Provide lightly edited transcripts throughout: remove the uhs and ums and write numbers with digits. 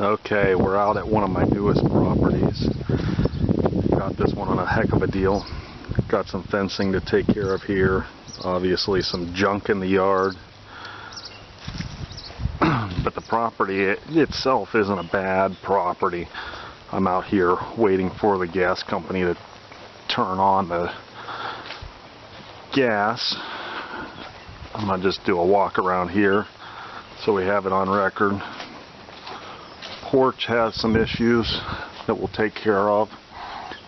Okay, we're out at one of my newest properties. Got this one on a heck of a deal. Got some fencing to take care of here. Obviously some junk in the yard. But the property itself isn't a bad property. I'm out here waiting for the gas company to turn on the gas. I'm going to just do a walk around here so we have it on record. Porch has some issues that we'll take care of.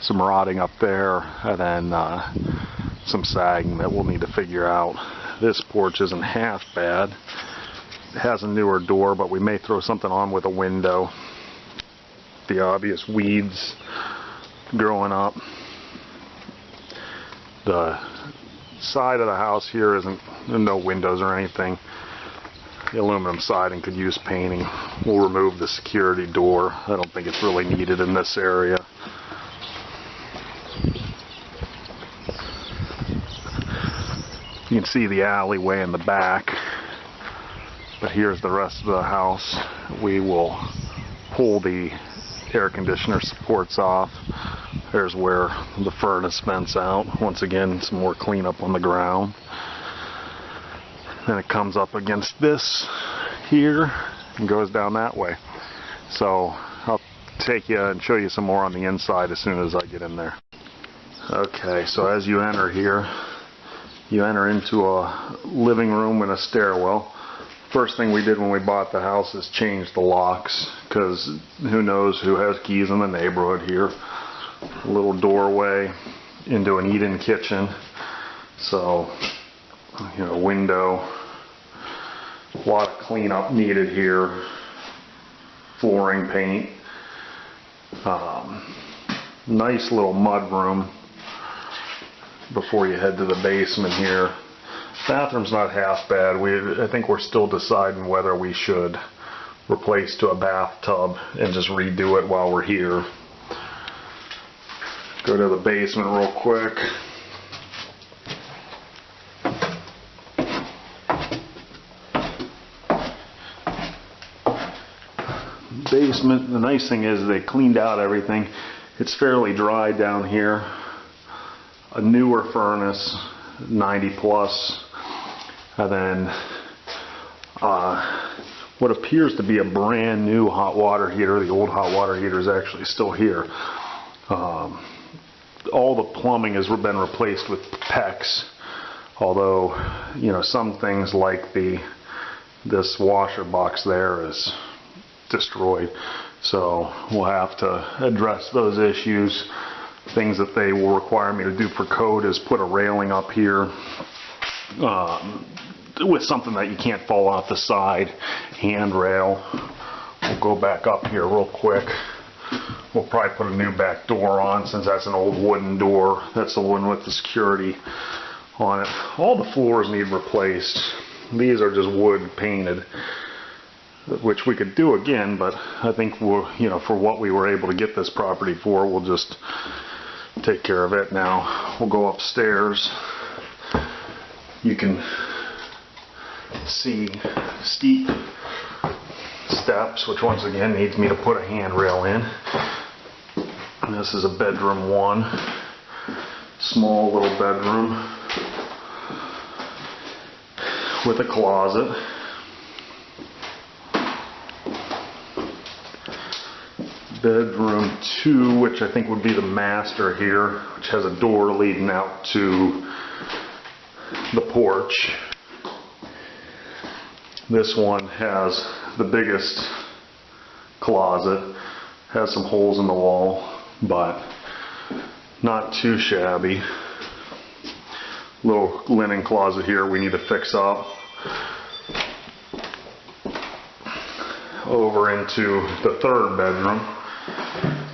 Some rotting up there, and then some sagging that we'll need to figure out. This porch isn't half bad. It has a newer door, but we may throw something on with a window. The obvious weeds growing up. The side of the house here isn't, no windows or anything. The aluminum siding could use painting. We'll remove the security door. I don't think it's really needed in this area. You can see the alleyway in the back, but here's the rest of the house. We will pull the air conditioner supports off. There's where the furnace vents out. Once again, some more cleanup on the ground. Then it comes up against this here and goes down that way. So I'll take you and show you some more on the inside as soon as I get in there. Okay, so as you enter here, you enter into a living room and a stairwell. First thing we did when we bought the house is change the locks, because who knows who has keys in the neighborhood here. A little doorway into an eat-in kitchen. So, you know, window. A lot of cleanup needed here. Flooring paint. Nice little mud room before you head to the basement here. Bathroom's not half bad. I think we're still deciding whether we should replace to a bathtub and just redo it while we're here. Go to the basement real quick. Basement, the nice thing is they cleaned out everything. It's fairly dry down here. A newer furnace, 90 plus, and then what appears to be a brand new hot water heater. The old hot water heater is actually still here. All the plumbing has been replaced with PEX, although, you know, some things like this washer box there is destroyed. So we'll have to address those issues. Things that they will require me to do for code is put a railing up here with something that you can't fall off the side, handrail. We'll go back up here real quick. We'll probably put a new back door on, since that's an old wooden door. That's the one with the security on it. All the floors need replaced. These are just wood painted, which we could do again, but I think we'll, you know, for what we were able to get this property for, we'll just take care of it now. We'll go upstairs. You can see steep steps, which once again needs me to put a handrail in. And this is a bedroom 1. Small little bedroom with a closet. Bedroom 2, which I think would be the master here, which has a door leading out to the porch. This one has the biggest closet, has some holes in the wall, but not too shabby. Little linen closet here we need to fix up. Over into the third bedroom,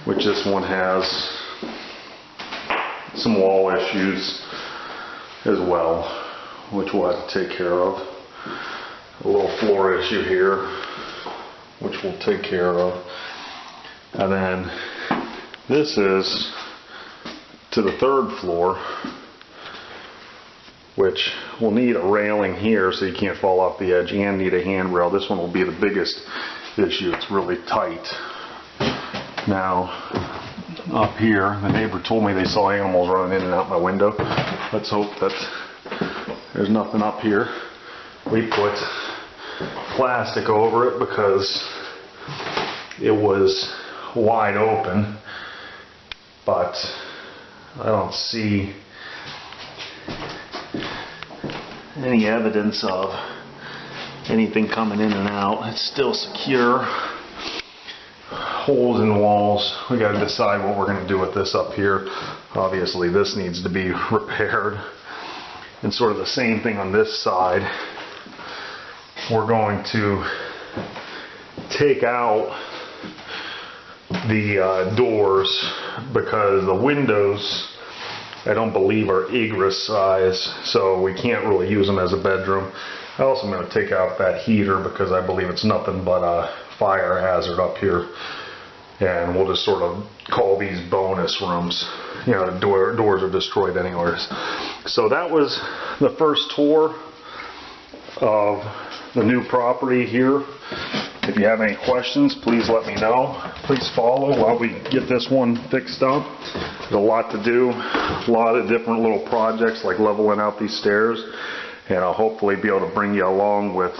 which this one has some wall issues as well, which we'll have to take care of. A little floor issue here, which we'll take care of. And then this is to the third floor, which will need a railing here so you can't fall off the edge, and need a handrail. This one will be the biggest issue. It's really tight. Now, up here, the neighbor told me they saw animals running in and out my window. Let's hope that there's nothing up here. We put plastic over it because it was wide open, but I don't see any evidence of anything coming in and out. It's still secure. Holes in the walls. We got to decide what we're going to do with this up here. Obviously this needs to be repaired, and sort of the same thing on this side. We're going to take out the doors because the windows I don't believe are egress size, so we can't really use them as a bedroom. I also am going to take out that heater because I believe it's nothing but a fire hazard up here, and we'll just sort of call these bonus rooms. You know, the doors are destroyed anyways. So that was the first tour of the new property here. If you have any questions, please let me know. Please follow while we get this one fixed up. There's a lot to do, a lot of different little projects like leveling out these stairs, and I'll hopefully be able to bring you along with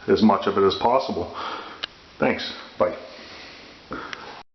as much of it as possible. Thanks. Bye.